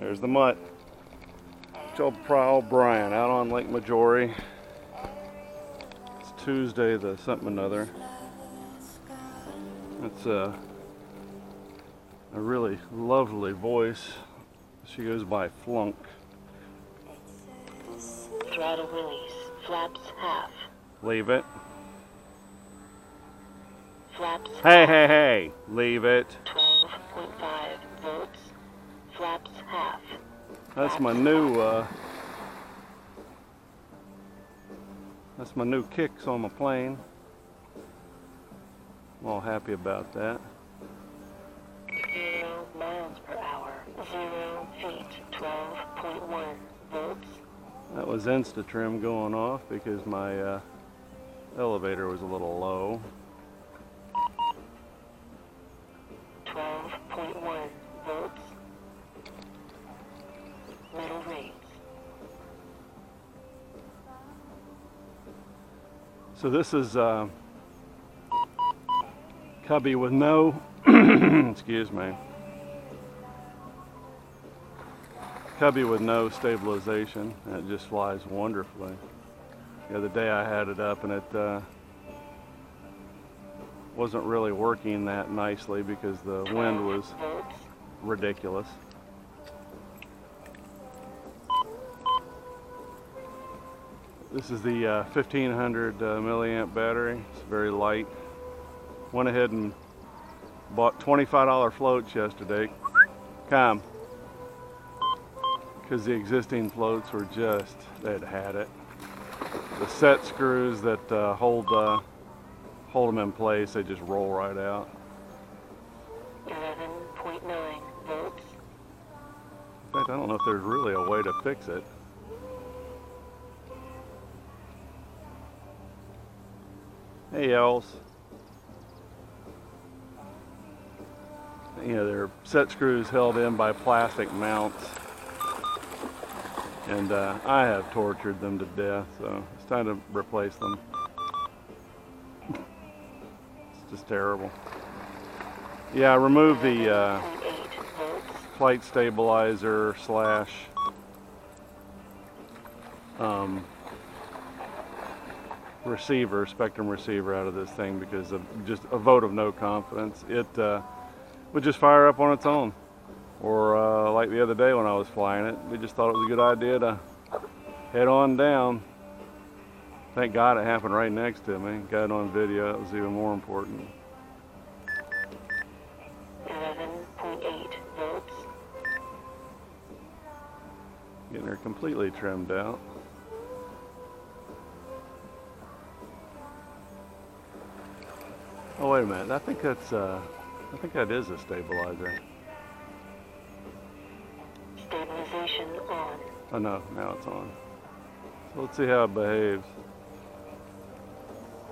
There's the mutt. Joe O'Brien out on Lake Majority. It's Tuesday the something another. It's a really lovely voice. She goes by Flunk. Throttle release. Flaps half. Leave it. Flaps Hey, half. hey, hey. Leave it. 12.5 volts. Flaps half. That's my new kicks on my plane. I'm all happy about that. 0 miles per hour. 0 feet. 12.1 volts. That was Insta-Trim going off because my elevator was a little low. 12.1 volts. Middle rates. So this is Cubby with no, excuse me, Cubby with no stabilization, and it just flies wonderfully. The other day I had it up and it wasn't really working that nicely because the wind was ridiculous. This is the 1500 milliamp battery. It's very light. Went ahead and bought $25 floats yesterday. Come. Because the existing floats were just, they'd had it. The set screws that hold them in place, they just roll right out. 11.9 volts. In fact, I don't know if there's really a way to fix it. Hey, Els. You know, they're set screws held in by plastic mounts. And I have tortured them to death, so it's time to replace them. It's just terrible. Yeah, I removed the flight stabilizer slash receiver, spectrum receiver out of this thing because of just a vote of no confidence. It would just fire up on its own. Or like the other day when I was flying it, we just thought it was a good idea to head on down. Thank God it happened right next to me. Got it on video, that was even more important. 11.8 volts. Getting her completely trimmed out. Oh wait a minute, I think that is a stabilizer. Stabilization on. Oh no, now it's on. So let's see how it behaves.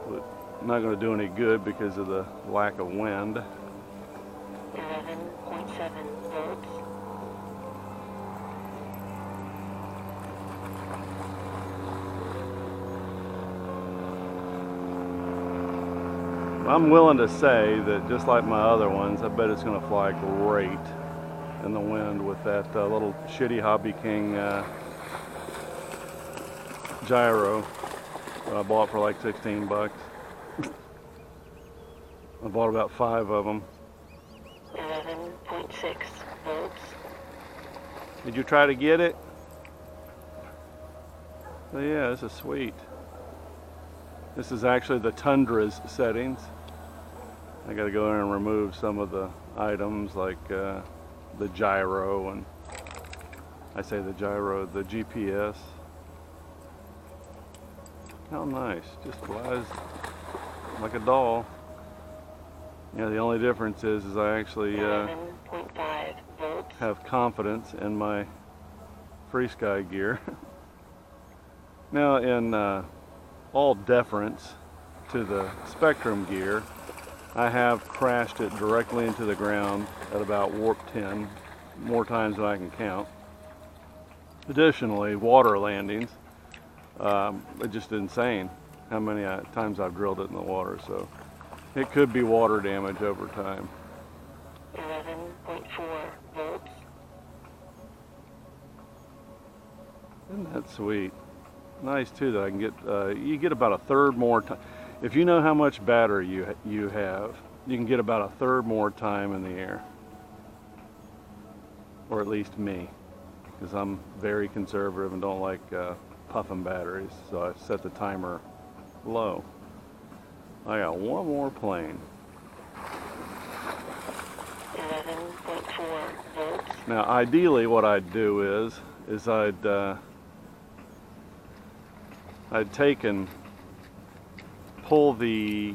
But not going to do any good because of the lack of wind. 11.7 volts. I'm willing to say that just like my other ones, I bet it's going to fly great in the wind with that little shitty Hobby King gyro that I bought for like 16 bucks. I bought about 5 of them. 11.6 volts. Did you try to get it? Oh yeah, this is sweet. This is actually the Tundra's settings. I gotta go in and remove some of the items like the gyro, and I say the gyro, the GPS. How nice, just flies like a doll. Yeah, the only difference is I actually 11.5 volts. have confidence in my free sky gear. Now, in all deference to the Spectrum gear, I have crashed it directly into the ground at about warp 10, more times than I can count. Additionally, water landings, it's just insane how many times I've drilled it in the water, so it could be water damage over time. 11.4 volts. Isn't that sweet? Nice too that I can get, you get about a third more time. If you know how much battery you have, you can get about a third more time in the air. Or at least me, because I'm very conservative and don't like puffing batteries, so I set the timer low. I got one more plane. 11.4 volts. Now, ideally, what I'd do is I'd take and pull the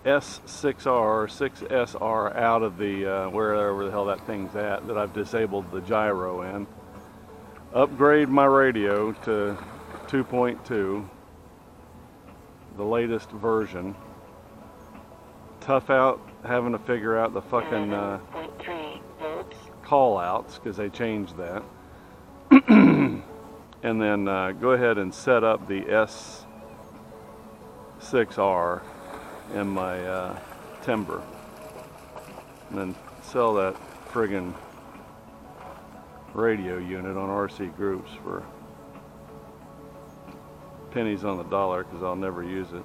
S6R or 6SR out of the wherever the hell that thing's at that I've disabled the gyro in. Upgrade my radio to 2.2, the latest version. Tough out having to figure out the fucking 11.3 volts. call outs because they changed that. And then go ahead and set up the S6R in my timber, and then sell that friggin' radio unit on RC Groups for pennies on the dollar because I'll never use it.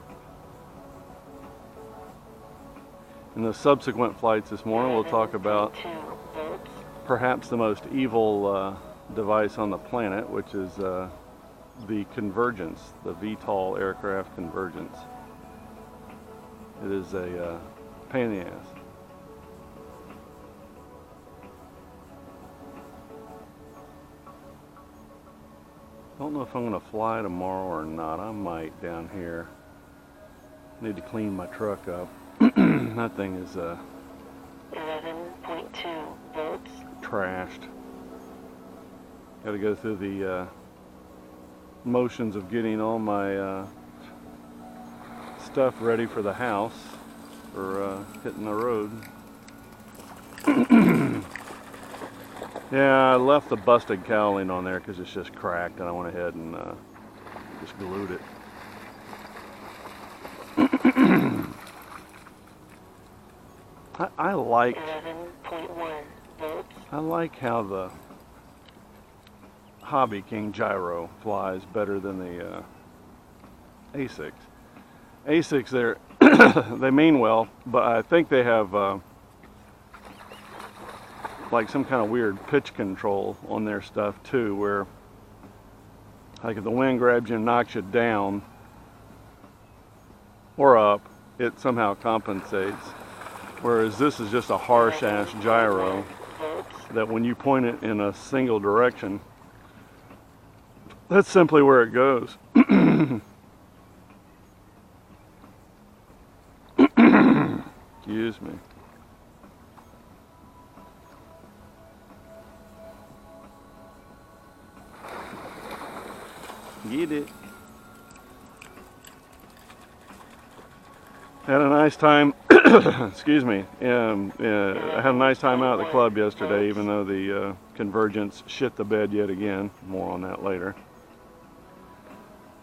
In the subsequent flights this morning, we'll talk about 11.2 volts. perhaps the most evil device on the planet, which is the Convergence, the VTOL aircraft Convergence. It is a pain in the ass. Don't know if I'm going to fly tomorrow or not. I might down here. Need to clean my truck up. That thing is 11.2 volts. trashed. Got to go through the motions of getting all my stuff ready for the house for hitting the road. Yeah, I left the busted cowling on there because it's just cracked, and I went ahead and just glued it. I like 11.1 volts. I like how the Hobby King gyro flies better than the A6. A6, they mean well, but I think they have like some kind of weird pitch control on their stuff too, where like if the wind grabs you and knocks you down or up, it somehow compensates. Whereas this is just a harsh ass gyro that when you point it in a single direction, that's simply where it goes. Excuse me. Get it. Had a nice time. Excuse me. I had a nice time out at the club yesterday, even though the Convergence shit the bed yet again. More on that later.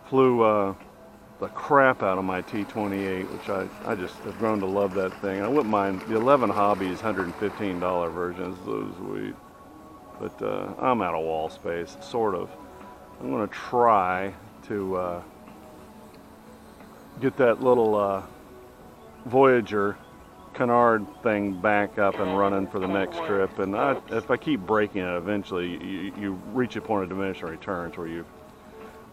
Flew the crap out of my T28, which I just have grown to love that thing. I wouldn't mind the 11 Hobby's $115 version. Is so sweet. But I'm out of wall space, sort of. I'm going to try to get that little Voyager canard thing back up and running for the next trip. And if I keep breaking it, eventually you reach a point of diminishing returns where you've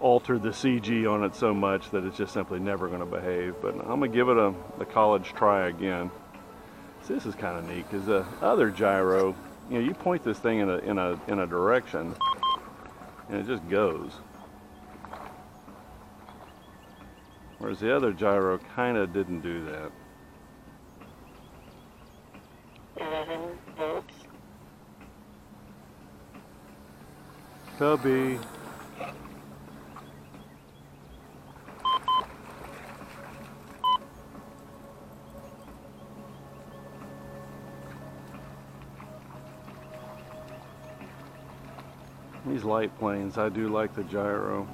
altered the CG on it so much that it's just simply never going to behave. But I'm going to give it a college try again. So this is kind of neat because the other gyro, you know, you point this thing in a direction and it just goes. Whereas the other gyro kind of didn't do that. 11 volts. Cubby. These light planes, I do like the gyro.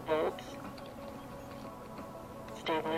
Volts. Stabilization.